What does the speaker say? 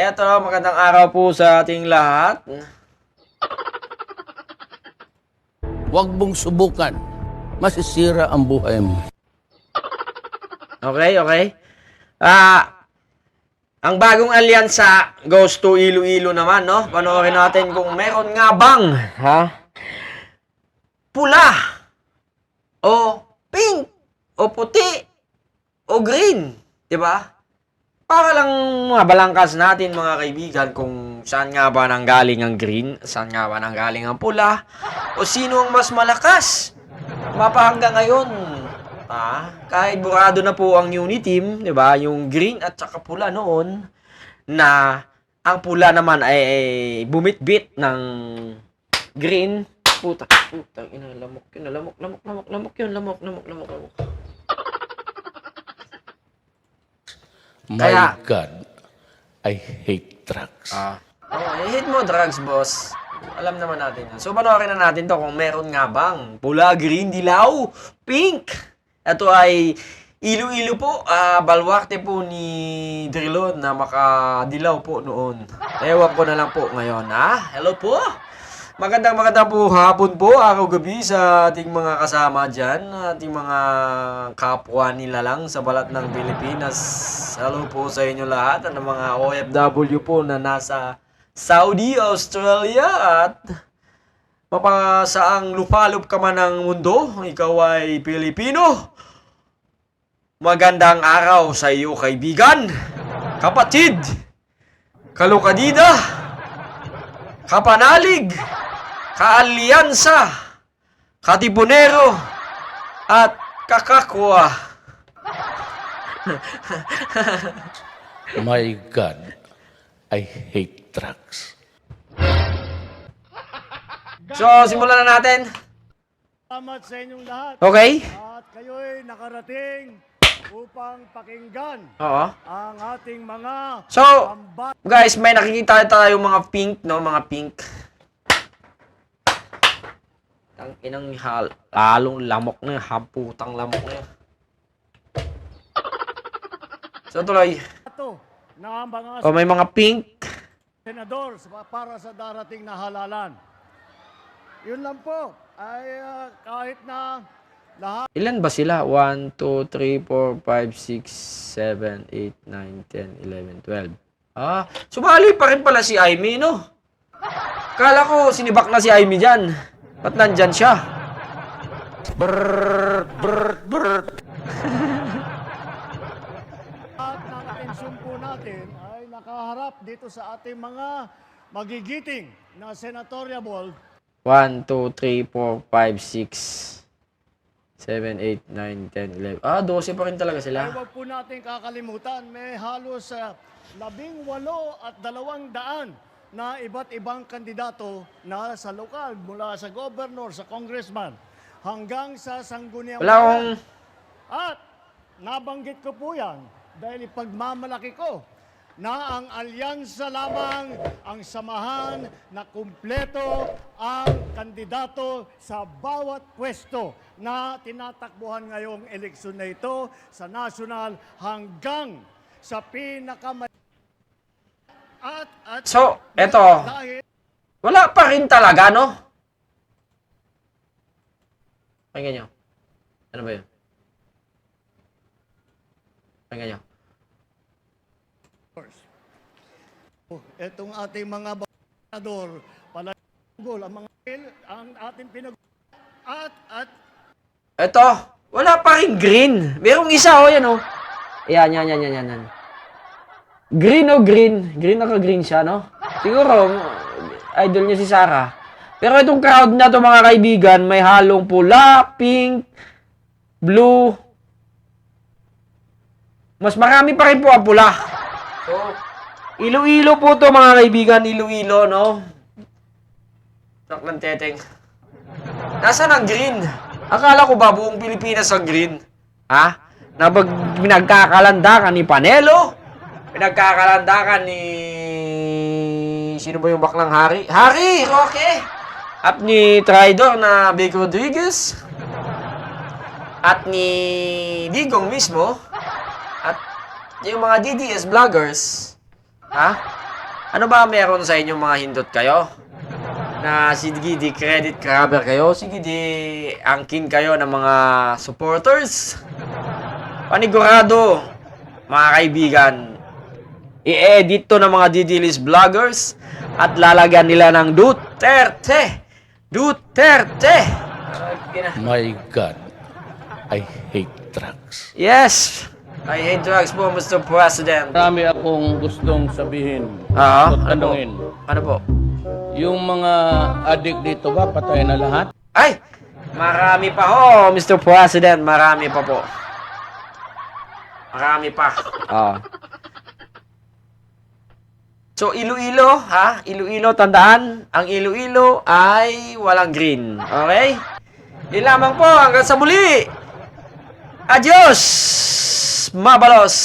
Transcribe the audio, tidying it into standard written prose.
eto, magandang araw po sa ating lahat. Huwag mong subukan. Masisira ang buhay mo. Okay. Ang bagong alyansa goes to Iloilo naman, no? Panoorin natin kung meron nga bang, pula, o pink, o puti, o green, di ba? Para lang mabalangkas natin mga kaibigan kung saan nga ba nanggaling ang green, saan nga ba nanggaling ang pula, o sino ang mas malakas. Mapahanggang ngayon, kahit burado na po ang unit team, 'di ba? Yung green at saka pula noon na ang pula naman ay bumitbit ng green. Putang ina, lamok yun. My Kaya- God, I hate drugs. Hit mo drugs, boss. Alam naman natin yan. So, panoorin na natin to kung meron nga bang pula, green, dilaw, pink. Ito ay Iloilo po, balwarte po ni Drilon na makadilaw po noon. Ewan ko na lang po ngayon, Hello po! Magandang po hapon po, araw gabi sa ating mga kasama dyan, ating mga kapwa nila lang sa balat ng Pilipinas. Hello po sa inyo lahat, at mga OFW po na nasa Saudi, Australia, at mapasaang lupalop ka man ng mundo, ikaw ay Pilipino. Magandang araw sa iyo, kaibigan, kapatid, kalokadida, kapanalig, kaalyansa, katibonero, at kakakwa. My God, I hate drugs. So, simulan na natin. Salamat sa inyong lahat. Okay? At kayo'y nakarating upang pakinggan Oo. ang ating mga So, guys, may nakikita tayo mga pink, no? Mga pink. Ang inang lalong lamok na yun. Hamputang lamok na yun. So, tuloy. bato na mga Oh, may mga pink. senador para sa darating na halalan. Yun lang po ay kahit na lahat Ilan ba sila? 1, 2, 3, 4, 5, 6, 7, 8, 9, 10, 11, 12. Sumali pa rin pala si Aimee, no? Kala ko sinibak na si Aimee dyan. Ba't nandyan siya? at ng atensyon po natin ay nakaharap dito sa ating mga magigiting na senatoriable 1, 2, 3, 4, 5, 6, 7, 8, 9, 10, 11. 12 pa rin talaga ay sila. huwag po natin kakalimutan, may halos 18 at 200 na iba't ibang kandidato na sa lokal, mula sa governor, sa congressman, hanggang sa sangguniang Wala akong... At nabanggit ko po yan dahil ipagmamalaki ko na ang alyansa lamang ang samahan na kumpleto ang kandidato sa bawat pwesto na tinatakbuhan ngayong eleksyon na ito sa national hanggang sa pinaka at So, eto. dahil Wala pa rin talaga, no? Pakinggan nyo. Ano ba yun? Pakinggan nyo. itong ating mga senador palagol ang mga ang ating at Eto. Wala pa rin green. Merong isa, yan, Yan. Green o green? Green naka-green siya, no? Siguro, idol niya si Sarah. Pero itong crowd na to, mga kaibigan, may halong pula, pink, blue. Mas marami pa rin po ang pula. So, Iloilo po to, mga kaibigan. Iloilo, no? Saklang teteng. Nasaan ang green? Akala ko ba buong Pilipinas ang green? Na pinagkakalandakan ni Panelo? Pinagkakalandakan ni... Sino ba yung baklang Hari? Hari! Roque! At ni Tridor na Vic Rodriguez. At ni Digong mismo. At yung mga DDS vloggers. Ano ba meron sa inyo mga hindot kayo? Na sige di credit grabber kayo, sige di angkin kayo ng mga supporters. Panigurado, mga kaibigan, i-edit to ng mga Didilis vloggers at lalagyan nila ng Duterte. Duterte. My God, I hate drugs. Yes, I hate drugs po, Mr. President. Marami akong gustong sabihin Ah, o ano po? tanungin. Ano po? Yung mga adik dito ba, patay na lahat? Ay, marami pa ho, Mr. President, marami pa po. Marami pa. So, Iloilo, ha? Iloilo, tandaan, ang Iloilo ay walang green. Okay? Yun lamang po, hanggang sa muli. Adios! Mabalos!